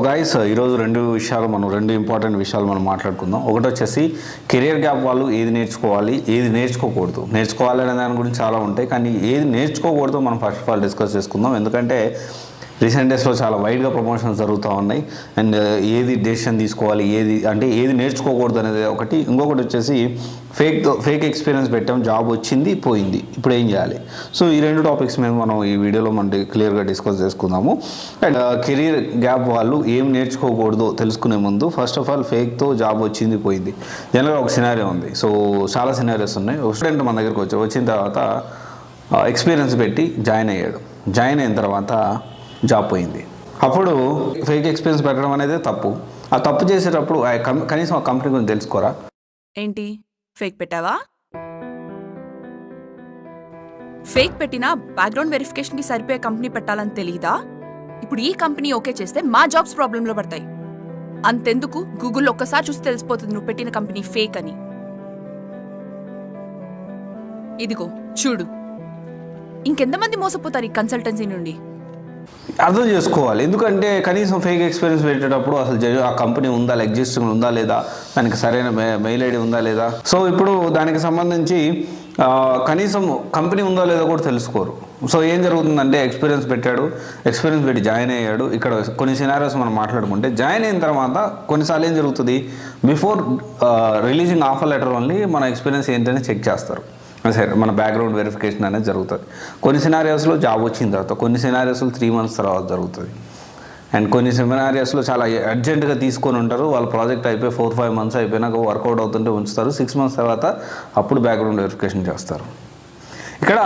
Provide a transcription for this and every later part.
Guys ఈరోజు రెండు important విషయాలు మనం మాట్లాడుకుందాం. ఒకటి వచ్చేసి కెరియర్ గ్యాప్ వాళ్ళు ఏది నేర్చుకోవాలి, ఏది నేర్చుకోకూడదు. నేర్చుకోవాలి అనే దాని గురించి చాలా ఉంటాయి, కానీ ఏది నేర్చుకోకూడదు మనం ఫస్ట్ ఆఫ్ ఆల్ డిస్కస్ చేసుకుందాం. ఎందుకంటే రీసెంట్ డేస్లో చాలా వైడ్గా ప్రమోషన్స్ జరుగుతూ ఉన్నాయి. అండ్ ఏది డెసిషన్ తీసుకోవాలి, ఏది నేర్చుకోకూడదు అనేది ఒకటి. ఇంకొకటి వచ్చేసి ఫేక్ ఎక్స్పీరియన్స్ పెట్టాం, జాబ్ వచ్చింది పోయింది, ఇప్పుడు ఏం చేయాలి. సో ఈ రెండు టాపిక్స్ మీద మనం ఈ వీడియోలో మనం క్లియర్గా డిస్కస్ చేసుకుందాము. అండ్ కెరీర్ గ్యాప్ వాళ్ళు ఏం నేర్చుకోకూడదో తెలుసుకునే ముందు ఫస్ట్ ఆఫ్ ఆల్ ఫేక్తో జాబ్ వచ్చింది పోయింది. జనరల్గా ఒక సినారియో ఉంది. సో చాలా సినారియోస్ ఉన్నాయి. ఒక స్టూడెంట్ మన దగ్గరికి వచ్చిన తర్వాత ఎక్స్పీరియన్స్ పెట్టి జాయిన్ అయ్యాడు. జాయిన్ అయిన తర్వాత జాబ్ పోయింది. అప్పుడు ఫేక్ ఎక్స్పీరియన్స్ పెట్టడం అనేది తప్పు. ఆ తప్పు చేసేటప్పుడు కనీసం ఆ కంపెనీ గురించి తెలుసుకోరా? ఏంటి ఫేక్ పెట్టావా? ఫేక్ పెట్టినా బ్యాక్గ్రౌండ్ వెరిఫికేషన్ కి సరిపోయే కంపెనీ పెట్టాలని తెలీదా? ఇప్పుడు ఈ కంపెనీ ఓకే చేస్తే మా జాబ్స్ ప్రాబ్లంలో పడతాయి. అంతెందుకు, గూగుల్లో ఒక్కసారి చూస్తే తెలిసిపోతుంది నువ్వు పెట్టిన కంపెనీ ఫేక్ అని. ఇదిగో చూడు, ఇంకెంతమంది మోసపోతారు ఈ కన్సల్టెన్సీ నుండి. అర్థం చేసుకోవాలి. ఎందుకంటే కనీసం ఫేక్ ఎక్స్పీరియన్స్ పెట్టేటప్పుడు అసలు ఆ కంపెనీ ఉందా, ఎగ్జిస్టింగ్ ఉందా లేదా, దానికి సరైన మెయిల్ ఐడి ఉందా లేదా. సో ఇప్పుడు దానికి సంబంధించి కనీసం కంపెనీ ఉందో లేదో కూడా తెలుసుకోరు. సో ఏం జరుగుతుందంటే ఎక్స్పీరియన్స్ పెట్టి జాయిన్ అయ్యాడు. ఇక్కడ కొన్ని సినారియోస్ మనం మాట్లాడుకుంటే జాయిన్ అయిన తర్వాత కొన్నిసార్లు ఏం జరుగుతుంది, before releasing offer letter only మన ఎక్స్పీరియన్స్ ఏంటని చెక్ చేస్తారు. సరే, మన బ్యాక్గ్రౌండ్ వెరిఫికేషన్ అనేది జరుగుతుంది. కొన్ని సినారియోస్లో జాబ్ వచ్చిన తర్వాత, కొన్ని సినారియోస్లో 3 months తర్వాత జరుగుతుంది. అండ్ కొన్ని సినారియోస్లో చాలా అర్జెంటుగా తీసుకొని ఉంటారు. వాళ్ళ ప్రాజెక్ట్ అయిపోయి 4-5 months అయిపోయినాక వర్కౌట్ అవుతుంటే ఉంచుతారు. 6 months తర్వాత అప్పుడు బ్యాక్గ్రౌండ్ వెరిఫికేషన్ చేస్తారు. ఇక్కడ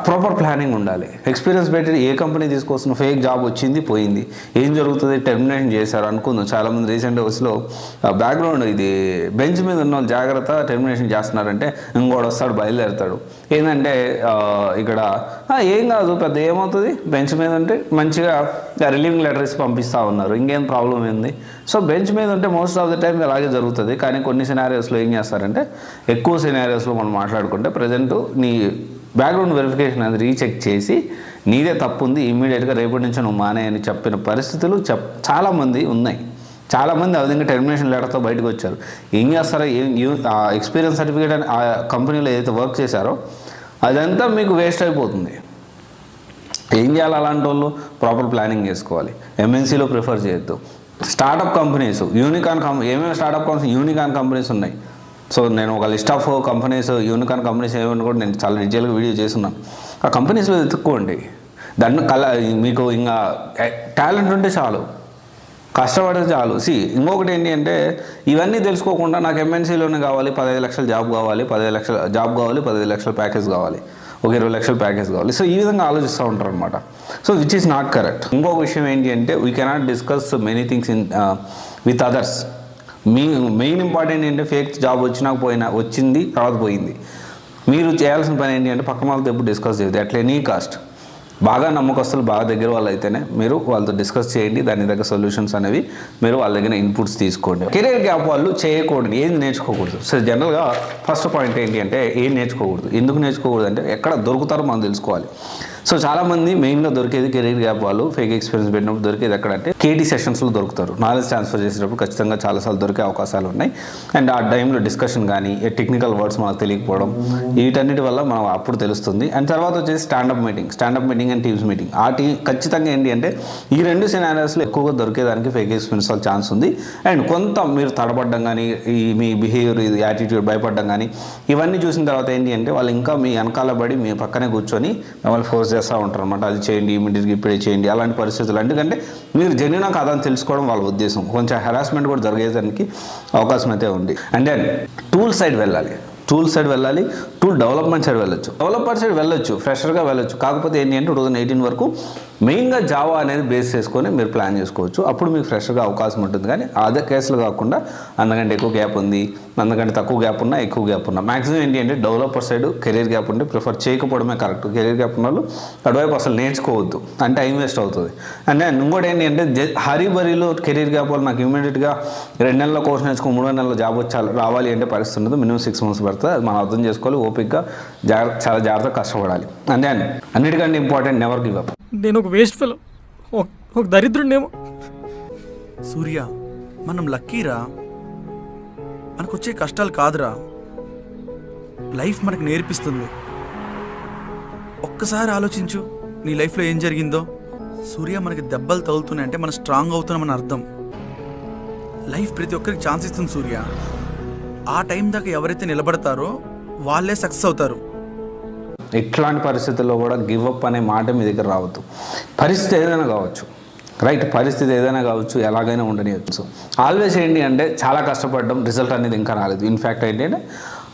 ప్రాపర్ ప్లానింగ్ ఉండాలి. ఎక్స్పీరియన్స్ పెట్టి ఏ కంపెనీ తీసుకొస్తున్న ఫేక్ జాబ్ వచ్చింది పోయింది, ఏం జరుగుతుంది, టెర్మినేషన్ చేశారు అనుకుందాం. చాలామంది రీసెంట్ డేస్లో బ్యాక్గ్రౌండ్ ఇది బెంచ్ మీద ఉన్న వాళ్ళు జాగ్రత్త టెర్మినేషన్ చేస్తున్నారంటే ఇంకోటి వస్తాడు బయలుదేరుతాడు. ఏంటంటే ఇక్కడ ఏం కాదు పెద్ద ఏమవుతుంది, బెంచ్ మీద ఉంటే మంచిగా రిలీవింగ్ లెటర్ ఇచ్చి పంపిస్తూ ఉన్నారు, ఇంకేం ప్రాబ్లం ఏంది. సో బెంచ్ మీద ఉంటే మోస్ట్ ఆఫ్ ద టైం అలాగే జరుగుతుంది. కానీ కొన్ని సినారియోస్లో ఏం చేస్తారంటే, ఎక్కువ సినారియోస్లో మనం మాట్లాడుకుంటే ప్రజెంట్ నీ బ్యాక్గ్రౌండ్ వెరిఫికేషన్ అనేది రీచెక్ చేసి నీదే తప్పు ఉంది, ఇమ్మీడియట్గా రేపటి నుంచి నువ్వు మానే అని చెప్పిన పరిస్థితులు చాలామంది ఉన్నాయి. చాలామంది ఆ విధంగా టెర్మినేషన్ లెటర్తో బయటకు వచ్చారు. ఏం చేస్తారో ఆ ఎక్స్పీరియన్స్ సర్టిఫికేట్ అని ఆ కంపెనీలో ఏదైతే వర్క్ చేశారో అదంతా మీకు వేస్ట్ అయిపోతుంది. ఏం చేయాలి అలాంటి వాళ్ళు? ప్రాపర్ ప్లానింగ్ చేసుకోవాలి. ఎంఎన్సీలో ప్రిఫర్ చేయొద్దు. స్టార్టప్ కంపెనీస్, ఏమేమి స్టార్టప్ కంపెనీస్, యూనికార్న్ కంపెనీస్ ఉన్నాయి. సో నేను ఒక list of companies, unicorn companies ఏమైనా కూడా నేను చాలా డీటెయిల్గా వీడియో చేస్తున్నాను. ఆ కంపెనీస్లో ఎత్తుక్కోండి. మీకు ఇంకా టాలెంట్ ఉంటే చాలు, కష్టపడితే చాలు. ఇంకొకటి ఏంటి అంటే, ఇవన్నీ తెలుసుకోకుండా నాకు ఎంఎన్సీలోనే కావాలి, 15 లక్షల జాబ్ కావాలి, 15 లక్షల ప్యాకేజ్ కావాలి, ఒక 20 లక్షల ప్యాకేజ్ కావాలి. సో ఈ విధంగా ఆలోచిస్తూ ఉంటారు అనమాట. So which is not correct. ఇంకొక విషయం ఏంటి అంటే, we cannot discuss many things with others. Main important ఏంటంటే, ఫేక్ జాబ్ వచ్చింది తర్వాత పోయింది. మీరు చేయాల్సిన పని ఏంటి అంటే, పక్క వాళ్ళతో ఎప్పుడు డిస్కస్ చేయదు. అట్ ఎనీ కాస్ట్ బాగా నమ్మకస్తులు, బాగా దగ్గర వాళ్ళు అయితేనే మీరు వాళ్ళతో డిస్కస్ చేయండి. దాని దగ్గర సొల్యూషన్స్ అనేవి మీరు వాళ్ళ దగ్గర ఇన్పుట్స్ తీసుకోండి. కెరీర్ గ్యాప్ వాళ్ళు చేయకూడదు, ఏది నేర్చుకోకూడదు. సో జనరల్గా ఫస్ట్ పాయింట్ ఏంటి అంటే, ఏం నేర్చుకోకూడదు. ఎందుకు నేర్చుకోకూడదు అంటే, ఎక్కడ దొరుకుతారో మనం తెలుసుకోవాలి. సో చాలామంది మెయిన్గా దొరికేది కెరీర్ గ్యాప్ వాళ్ళు ఫేక్ ఎక్స్పీరియన్స్ పెట్టినప్పుడు దొరికేది ఎక్కడంటే కేటీ సెషన్స్లో దొరుకుతారు. నాలెడ్జ్ ట్రాన్స్ఫర్ చేసేటప్పుడు ఖచ్చితంగా చాలాసార్లు దొరికే అవకాశాలు ఉన్నాయి. అండ్ ఆ టైంలో డిస్కషన్ కానీ టెక్నికల్ వర్డ్స్ మనకు తెలియకపోవడం, వీటన్నిటి వల్ల మనం అప్పుడు తెలుస్తుంది. అండ్ తర్వాత వచ్చేసి standup meeting and teams meeting. ఖచ్చితంగా ఏంటి అంటే, ఈ రెండు సినారియోస్లో ఎక్కువగా దొరికేదానికి ఫేక్ ఎక్స్పీరియన్స్ వాళ్ళ ఛాన్స్ ఉంది. అండ్ కొంత మీరు తడబడ్డం కానీ, మీ బిహేవియర్, ఇది యాటిట్యూడ్, భయపడడం కానీ, ఇవన్నీ చూసిన తర్వాత ఏంటి అంటే, వాళ్ళు ఇంకా మీ వెనకాల పడి మీ పక్కనే కూర్చొని మిమ్మల్ని ఫోర్స్ చేస్తూ ఉంటారు అనమాట. అది చేయండి, ఇమీడియట్గా ఇప్పుడే చేయండి, అలాంటి పరిస్థితులు. ఎందుకంటే మీరు జెన్యూనా కాదని తెలుసుకోవడం వాళ్ళ ఉద్దేశం. కొంచెం హెరాస్మెంట్ కూడా జరిగేదానికి అవకాశం అయితే ఉంది. అండ్ దెన్ టూల్ సైడ్ వెళ్ళాలి, టూల్ డెవలప్మెంట్ సైడ్ వెళ్ళొచ్చు, ఫ్రెషర్గా వెళ్ళొచ్చు. కాకపోతే ఏంటి అంటే 2018 వరకు మెయిన్గా జావా అనేది బేస్ చేసుకొని మీరు ప్లాన్ చేసుకోవచ్చు. అప్పుడు మీకు ఫ్రెషర్గా అవకాశం ఉంటుంది. కానీ అదే కేసులు కాకుండా అందుకంటే ఎక్కువ గ్యాప్ ఉంది, అందుకంటే తక్కువ గ్యాప్ ఉన్నా, ఎక్కువ గ్యాప్ ఉన్నా, మ్యాక్సిమం ఏంటి అంటే డెవలపర్ సైడ్ కెరీర్ గ్యాప్ ఉంటే ప్రిఫర్ చేయకపోవడమే కరెక్ట్. కెరీర్ గ్యాప్ ఉన్న వాళ్ళు అటువైపు అసలు నేర్చుకోవద్దు, అంటే టైం వేస్ట్ అవుతుంది. అండ్ ఇంకోటి ఏంటి అంటే, హరీబరీలో కెరీర్ గ్యాప్ వాళ్ళు నాకు ఇమీడియట్గా 2 నెలల కోర్స్ నేర్చుకో 3 నెలల జాబ్ రావాలి అంటే పరిస్థితి ఉండదు. మినిమం 6 months పడుతుంది. అది మనం అర్థం చేసుకోవాలి. ఓపిక్గా చాలా జాగ్రత్తగా కష్టపడాలి. అండ్ అన్నిటికంటే ఇంపార్టెంట్, నెవర్ గివ్ అప్. నేను ఒక వేస్ట్ ఫెలో, ఒక దరిద్రుడినేమో. సూర్య, మనం లక్కీరా. మనకొచ్చే కష్టాలు కాదురా, లైఫ్ మనకు నేర్పిస్తుంది. ఒక్కసారి ఆలోచించు, నీ లైఫ్లో ఏం జరిగిందో. సూర్య, మనకి దెబ్బలు తగులుతున్నాయంటే మనం స్ట్రాంగ్ అవుతున్నామని అర్థం. లైఫ్ ప్రతి ఒక్కరికి ఛాన్స్ ఇస్తుంది సూర్య. ఆ టైం దాకా ఎవరైతే నిలబడతారో వాళ్ళే సక్సెస్ అవుతారు. ఇట్లాంటి పరిస్థితుల్లో కూడా గివ్ అప్ అనే మాట మీ దగ్గర రావద్దు. పరిస్థితి ఏదైనా కావచ్చు, రైట్, పరిస్థితి ఏదైనా కావచ్చు, ఎలాగైనా ఉండనివచ్చు. ఆల్వేస్ ఏంటి అంటే చాలా కష్టపడడం, రిజల్ట్ అనేది ఇంకా రాలేదు. ఇన్ఫ్యాక్ట్ ఏంటంటే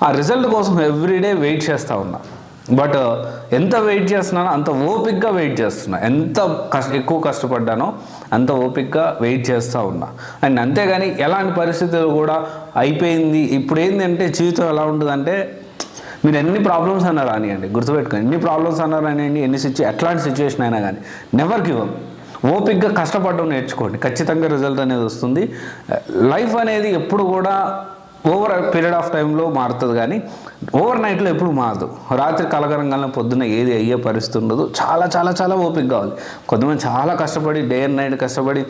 ఆ రిజల్ట్ కోసం ఎవ్రీడే వెయిట్ చేస్తూ ఉన్నా. బట్ ఎంత వెయిట్ చేస్తున్నానో అంత ఓపిక్గా వెయిట్ చేస్తున్నా. ఎంత ఎక్కువ కష్టపడ్డానో అంత ఓపిక్గా వెయిట్ చేస్తూ ఉన్నా. అండ్ అంతేగాని ఎలాంటి పరిస్థితులు కూడా అయిపోయింది. ఇప్పుడు ఏంటంటే జీవితం ఎలా ఉంటుందంటే, మీరు ఎన్ని ప్రాబ్లమ్స్ అన్నా రానియండి, గుర్తుపెట్టుకోండి, ఎన్ని ప్రాబ్లమ్స్ అన్నా రానియండి, ఎట్లాంటి సిచ్యువేషన్ అయినా కానీ నెవర్ గివ్ అప్. ఓపిక్గా కష్టపడడం నేర్చుకోండి, ఖచ్చితంగా రిజల్ట్ అనేది వస్తుంది. లైఫ్ అనేది ఎప్పుడు కూడా ఓవర్ పీరియడ్ ఆఫ్ టైంలో మారుతుంది, కానీ ఓవర్ నైట్లో ఎప్పుడు మారదు. రాత్రి కలగరంగానే పొద్దున్న ఏది అయ్యే పరిస్థితి ఉండదు. చాలా చాలా చాలా ఓపిక కావాలి. కొంతమంది చాలా కష్టపడి డే అండ్ నైట్ కష్టపడి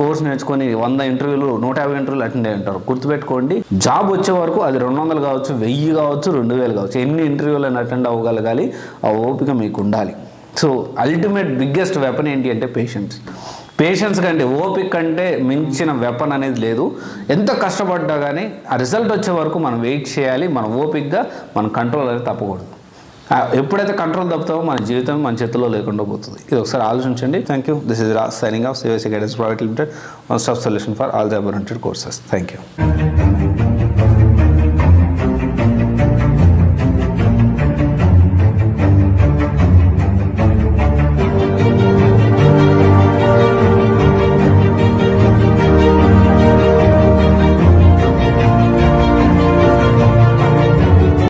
కోర్స్ నేర్చుకొని 100 ఇంటర్వ్యూలు 150 ఇంటర్వ్యూలు అటెండ్ అయ్యి ఉంటారు. గుర్తుపెట్టుకోండి, జాబ్ వచ్చే వరకు అది 200 కావచ్చు, 1000 కావచ్చు, 2000 కావచ్చు, ఎన్ని ఇంటర్వ్యూలను అటెండ్ అవ్వగలగాలి, ఆ ఓపిక మీకు ఉండాలి. సో అల్టిమేట్ బిగ్గెస్ట్ వెపన్ ఏంటి అంటే పేషెన్స్. పేషెన్స్ కంటే, ఓపిక కంటే మించిన వెపన్ అనేది లేదు. ఎంత కష్టపడ్డా కానీ ఆ రిజల్ట్ వచ్చే వరకు మనం వెయిట్ చేయాలి. మన ఓపికగా మన కంట్రోల్ అనేది తప్పకూడదు. ఎప్పుడైతే కంట్రోల్ తప్పుతామో మన జీవితం మన చేతుల్లో లేకుండా పోతుంది. ఇది ఒకసారి ఆలోచించండి. Thank you. This is Raj signing off CVC Guidance Private Limited, one stop solution for all job oriented courses. Thank you.